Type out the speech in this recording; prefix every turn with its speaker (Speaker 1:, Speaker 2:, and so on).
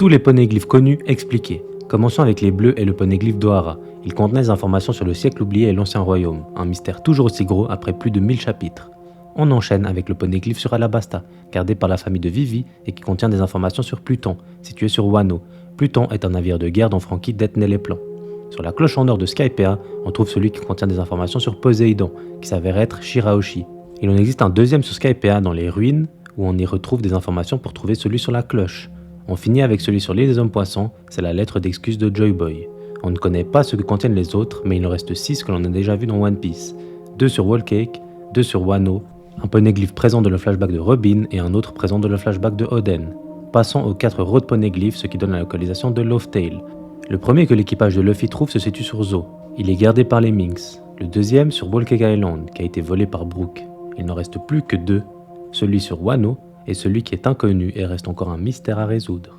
Speaker 1: Tous les poneglyphes connus expliqués. Commençons avec les bleus et le poneglyphe d'Ohara. Ils contenaient des informations sur le siècle oublié et l'ancien royaume, un mystère toujours aussi gros après plus de 1000 chapitres. On enchaîne avec le poneglyphe sur Alabasta, gardé par la famille de Vivi et qui contient des informations sur Pluton, situé sur Wano. Pluton est un navire de guerre dont Franky détenait les plans. Sur la cloche en or de Skypea, on trouve celui qui contient des informations sur Poséidon, qui s'avère être Shirahoshi. Il en existe un deuxième sur Skypea dans les ruines, où on y retrouve des informations pour trouver celui sur la cloche. On finit avec celui sur l'île des hommes poissons, c'est la lettre d'excuse de Joy Boy. On ne connaît pas ce que contiennent les autres, mais il en reste 6 que l'on a déjà vu dans One Piece. 2 sur Whole Cake, 2 sur Wano, un poneglyphe présent dans le flashback de Robin et un autre présent dans le flashback de Oden. Passons aux 4 road poneglyphes, ce qui donne la localisation de Loathtail. Le premier que l'équipage de Luffy trouve se situe sur Zo. Il est gardé par les Minks. Le deuxième sur Whole Cake Island, qui a été volé par Brook. Il n'en reste plus que 2, celui sur Wano et celui qui est inconnu et reste encore un mystère à résoudre.